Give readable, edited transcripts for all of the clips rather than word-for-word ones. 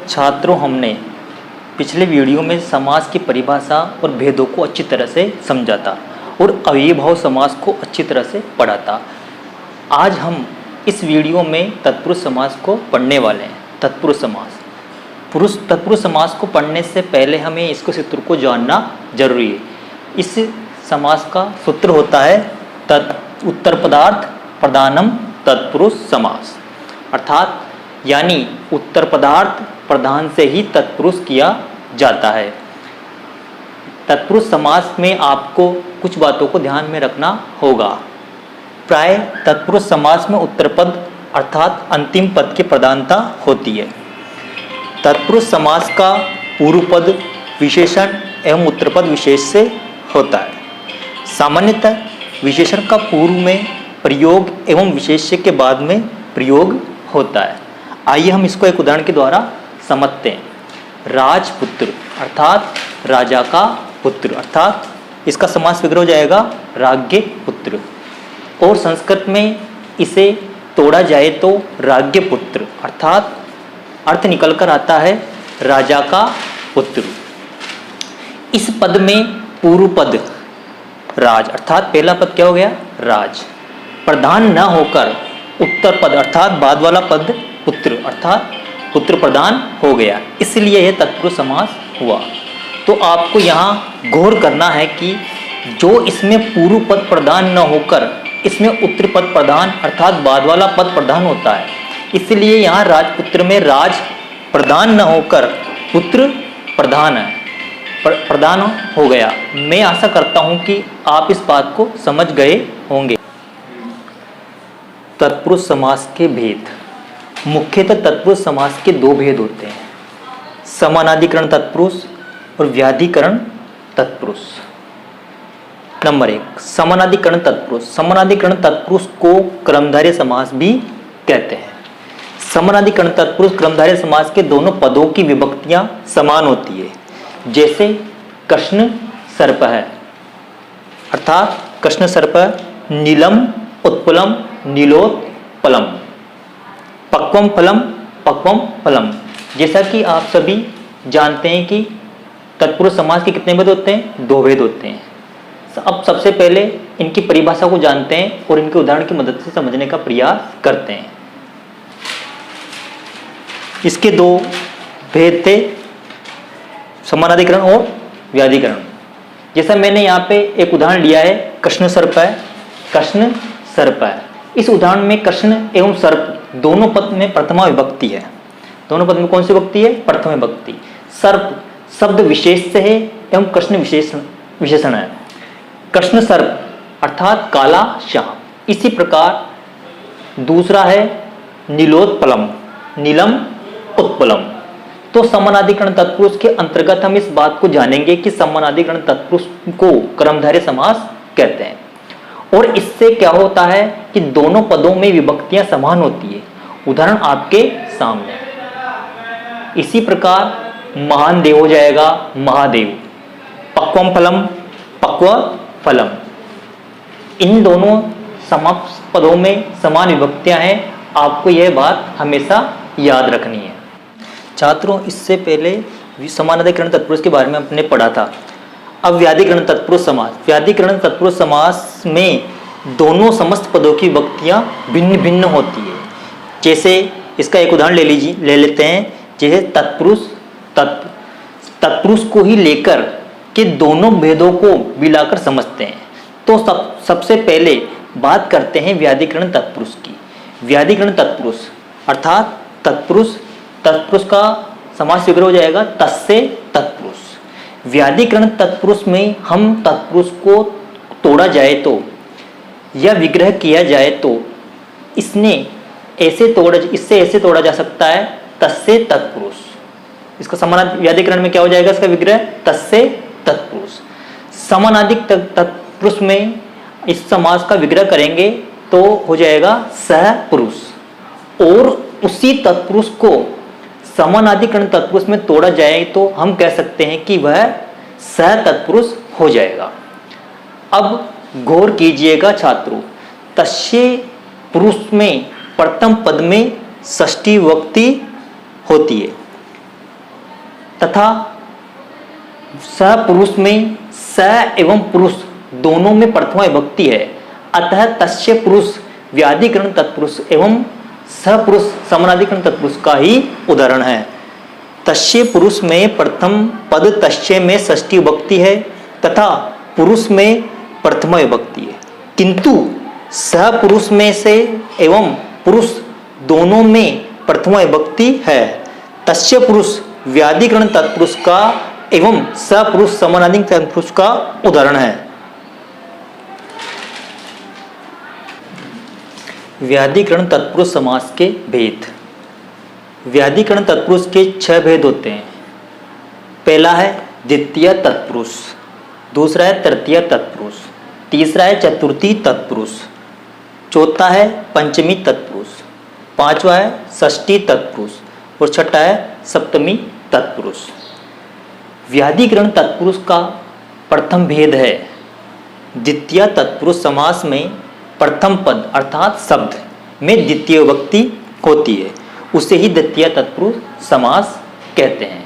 छात्रों, हमने पिछले वीडियो में समास की परिभाषा और भेदों को अच्छी तरह से समझा था और अव्ययीभाव समास को अच्छी तरह से पढ़ा था। आज हम इस वीडियो में तत्पुरुष समास को पढ़ने वाले हैं। तत्पुरुष समास, तत्पुरुष समास को पढ़ने से पहले हमें इसके सूत्र को जानना जरूरी है। इस समास का सूत्र होता है उत्तर पदार्थ प्रधानम तत्पुरुष समास, अर्थात यानी उत्तर पदार्थ प्रधान से ही तत्पुरुष किया जाता है। तत्पुरुष समास में आपको कुछ बातों को ध्यान में रखना होगा। प्राय तत्पुरुष समास में उत्तर पद अर्थात अंतिम पद की प्रधानता होती है। तत्पुरुष समास का पूर्व पद विशेषण एवं उत्तर पद विशेष से होता है। सामान्यतः विशेषण का पूर्व में प्रयोग एवं विशेष्य के बाद में प्रयोग होता है। आइए हम इसको एक उदाहरण के द्वारा समझते हैं। राजपुत्र अर्थात राजा का पुत्र, अर्थात इसका समास विग्रह हो जाएगा राज्ञ पुत्र, और संस्कृत में इसे तोड़ा जाए तो राज्ञ पुत्र अर्थात अर्थ निकल कर आता है राजा का पुत्र। इस पद में पूर्व पद राज अर्थात पहला पद क्या हो गया राज, प्रधान न होकर उत्तर पद अर्थात बाद वाला पद पुत्र अर्थात पुत्र प्रधान हो गया, इसलिए यह तत्पुरुष समास हुआ। तो आपको यहाँ गौर करना है कि जो इसमें पूर्व पद प्रधान न होकर इसमें उत्तर पद प्रधान अर्थात बाद वाला पद प्रधान होता है, इसलिए यहाँ राजपुत्र में राज प्रधान न होकर पुत्र प्रधान है, प्रधान हो गया। मैं आशा करता हूँ कि आप इस बात को समझ गए होंगे। तत्पुरुष समास के भेद, मुख्यतः तत्पुरुष समास के दो भेद होते हैं, समानाधिकरण तत्पुरुष और व्याधिकरण तत्पुरुष। नंबर 1, समानाधिकरण तत्पुरुष। समानाधिकरण तत्पुरुष को क्रमधारय समास भी कहते हैं। समानाधिकरण तत्पुरुष क्रमधारय समास के दोनों पदों की विभक्तियां समान होती है, जैसे कृष्ण सर्प है अर्थात कृष्ण सर्प, नीलम उत्पलम नीलोत्पलम, पक्वम फलम पक्वम फलम। जैसा कि आप सभी जानते हैं कि तत्पुरुष समास के कितने भेद होते हैं? 2 भेद होते हैं। अब सबसे पहले इनकी परिभाषा को जानते हैं और इनके उदाहरण की मदद से समझने का प्रयास करते हैं। इसके 2 भेद थे, समानाधिकरण और व्याधिकरण। जैसा मैंने यहाँ पे एक उदाहरण लिया है, कृष्ण सर्प है, कृष्ण सर्प है। इस उदाहरण में कृष्ण एवं सर्प दोनों पद में प्रथमा विभक्ति है। दोनों पद में कौन सी विभक्ति है? प्रथम विभक्ति। सर्प शब्द विशेष से है एवं कृष्ण विशेषण है। कृष्ण सर्प अर्थात काला श्याम। इसी प्रकार दूसरा है नीलोत्पलम, नीलम उत्पलम। तो समानाधिकरण तत्पुरुष के अंतर्गत हम इस बात को जानेंगे कि समानाधिकरण तत्पुरुष को क्रमधारय समास कहते हैं, और इससे क्या होता है कि दोनों पदों में विभक्तियां समान होती है। उदाहरण आपके सामने। इसी प्रकार महान देव हो जाएगा महादेव, पक्वम फलम पक्व फलम। इन दोनों समास पदों में समान विभक्तियां हैं, आपको यह बात हमेशा याद रखनी है। छात्रों, इससे पहले समानाधिकरण तत्पुरुष के बारे में हमने पढ़ा था। अब व्याधिकरण तत्पुरुष समास। व्याधिकरण तत्पुरुष समास में दोनों समस्त पदों की विभक्तियां भिन्न भिन्न होती है। जैसे इसका एक उदाहरण ले लेते हैं। जैसे तत्पुरुष को ही लेकर के दोनों भेदों को मिलाकर समझते हैं। तो सबसे पहले बात करते हैं व्याधिकरण तत्पुरुष की। व्याधिकरण तत्पुरुष अर्थात तत्पुरुष का समास विग्रह हो जाएगा तस्य तत्पुरुष। व्याधिकरण तत्पुरुष में हम तत्पुरुष को तोड़ा जाए तो या विग्रह किया जाए तो इससे ऐसे तोड़ा जा सकता है तस्य तत्पुरुष। इसका समानाधिक व्याधिकरण में क्या हो जाएगा? इसका विग्रह तस्य तत्पुरुष। समानाधिक तत्पुरुष में इस समास का विग्रह करेंगे तो हो जाएगा सहपुरुष, और उसी तत्पुरुष को समानाधिकरण तत्पुरुष में तोड़ा जाए तो हम कह सकते हैं कि वह सह तत्पुरुष हो जाएगा। अब गौर कीजिएगा छात्रों, तस्य पुरुष में प्रथम पद में षष्ठी विभक्ति होती है। तथा सपुरुष में स एवं पुरुष दोनों में प्रथमा विभक्ति है, अतः तस्य पुरुष व्याधिकरण तत्पुरुष एवं सपुरुष समानाधिकरण तत्पुरुष का ही उदाहरण है। तस्य पुरुष में प्रथम पद तस्य में षष्ठी विभक्ति है तथा पुरुष में प्रथमा विभक्ति है, किंतु सपुरुष में से एवं पुरुष दोनों में प्रथमा विभक्ति है। तस्य पुरुष व्याधिकरण तत्पुरुष का एवं सपुरुष समानाधिकरण तत्पुरुष का उदाहरण है। व्याधिकरण तत्पुरुष समास के भेद। व्याधिकरण तत्पुरुष के 6 भेद होते हैं। पहला है द्वितीय तत्पुरुष, दूसरा है तृतीय तत्पुरुष, तीसरा है चतुर्थी तत्पुरुष, चौथा है पंचमी तत्पुरुष, पांचवा है षष्ठी तत्पुरुष और छठा है सप्तमी तत्पुरुष। व्याधिकरण तत्पुरुष का प्रथम भेद है द्वितीय तत्पुरुष समास में प्रथम पद अर्थात शब्द में द्वितीय विभक्ति होती है, उसे ही द्वितीय तत्पुरुष समास कहते हैं।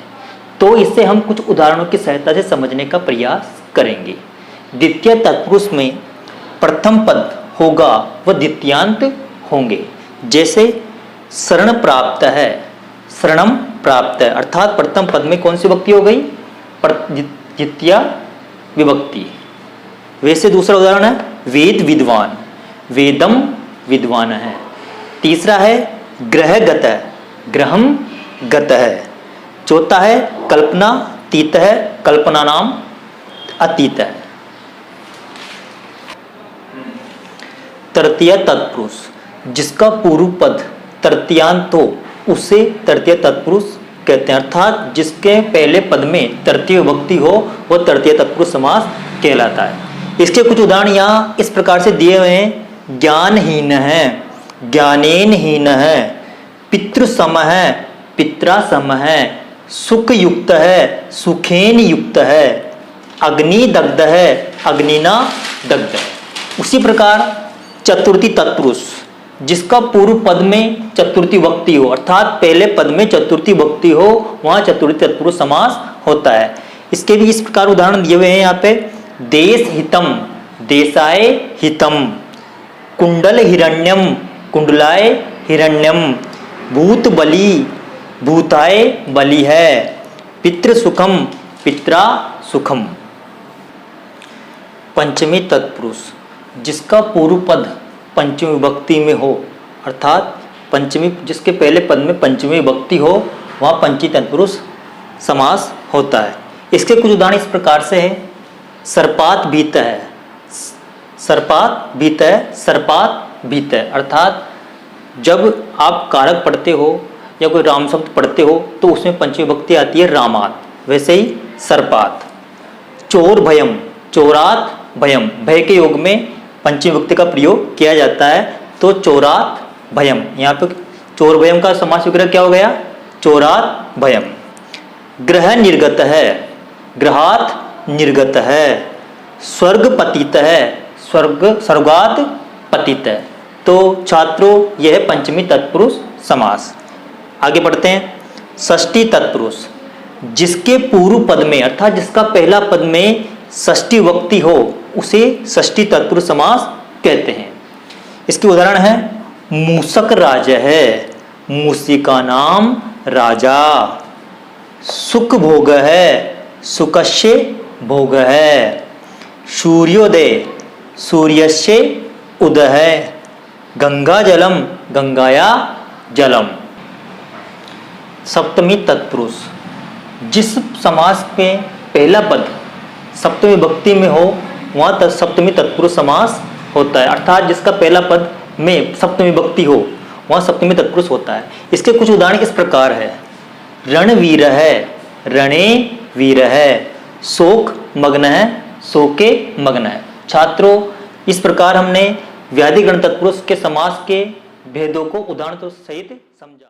तो इसे हम कुछ उदाहरणों की सहायता से समझने का प्रयास करेंगे। द्वितीय तत्पुरुष में प्रथम पद होगा व द्वितीयांत होंगे। जैसे शरण प्राप्त है, शरणम प्राप्त है, अर्थात प्रथम पद में कौन सी विभक्ति हो गई? द्वितीय विभक्ति। वैसे दूसरा उदाहरण है वेद विद्वान, वेदम विद्वान है। तीसरा है ग्रहगत है, ग्रहम गत है। चौथा है कल्पना तीत है, कल्पना नाम अतीत है। तृतीय तत्पुरुष, जिसका पूर्व पद तृतीयांत हो उसे तृतीय तत्पुरुष कहते हैं, अर्थात जिसके पहले पद में तृतीय विभक्ति हो वह तृतीय तत्पुरुष समास कहलाता है। इसके कुछ उदाहरण यहाँ इस प्रकार से दिए हुए हैं। ज्ञानहीन है, ज्ञानेन हीन है, पितृ सम है, पित्रा सम है, सुख युक्त है, सुखेन युक्त है, अग्नि दग्ध है, अग्निना दग्ध है। उसी प्रकार चतुर्थी तत्पुरुष, जिसका पूर्व पद में चतुर्थी विभक्ति हो, अर्थात पहले पद में चतुर्थी विभक्ति हो, वहां चतुर्थी तत्पुरुष समास होता है। इसके भी इस प्रकार उदाहरण दिए हुए हैं यहाँ पे। देश हितम, देशाय हितम, कुंडल हिरण्यम, कुंडलाय हिरण्यम, भूत बलि, भूताय बलि है, पितृ सुखम, पित्रा सुखम। पंचमी तत्पुरुष, जिसका पूर्व पद पंचमी विभक्ति में हो, अर्थात पंचमी जिसके पहले पद में पंचमी विभक्ति हो वहाँ पंचमी तत्पुरुष समास होता है। इसके कुछ उदाहरण इस प्रकार से है। सर्पात भीत है, सर्पात भीत है, सर्पात भीत है, अर्थात जब आप कारक पढ़ते हो या कोई राम शब्द पढ़ते हो तो उसमें पंचमी विभक्ति आती है रामात, वैसे ही सर्पात। चोर भयम, चोरात भयम, भय के योग में पंचमी विभक्ति का प्रयोग किया जाता है, तो चोरात भयम। यहाँ पे चोर भयम का समास विग्रह क्या हो गया? चोरात भयम। ग्रह निर्गत है, ग्रहात निर्गत है, स्वर्ग पतित है, स्वर्गात पतित है। तो छात्रों यह है पंचमी तत्पुरुष समास। आगे बढ़ते हैं। षष्ठी तत्पुरुष, जिसके पूर्व पद में अर्थात जिसका पहला पद में षष्ठी विभक्ति हो उसे षष्ठी तत्पुरुष समास कहते हैं। इसके उदाहरण है मूषक राज है, मूषिका नाम राजा, सुख भोग है, सुकस्य भोग है, सूर्योदय, सूर्यस्य उदय है, गंगा जलम, गंगाया जलम। सप्तमी तत्पुरुष, जिस समास में पहला पद सप्तमी विभक्ति में हो वहाँ सप्तमी तत्पुरुष समास होता है, अर्थात जिसका पहला पद में सप्तमी विभक्ति हो वहाँ सप्तमी तत्पुरुष होता है। इसके कुछ उदाहरण इस प्रकार है। रणवीर है, रणे वीर है, शोक मग्न है, शोके मग्न है। छात्रों इस प्रकार हमने व्याधिकरण तत्पुरुष के समास के भेदों को उदाहरण सहित समझा।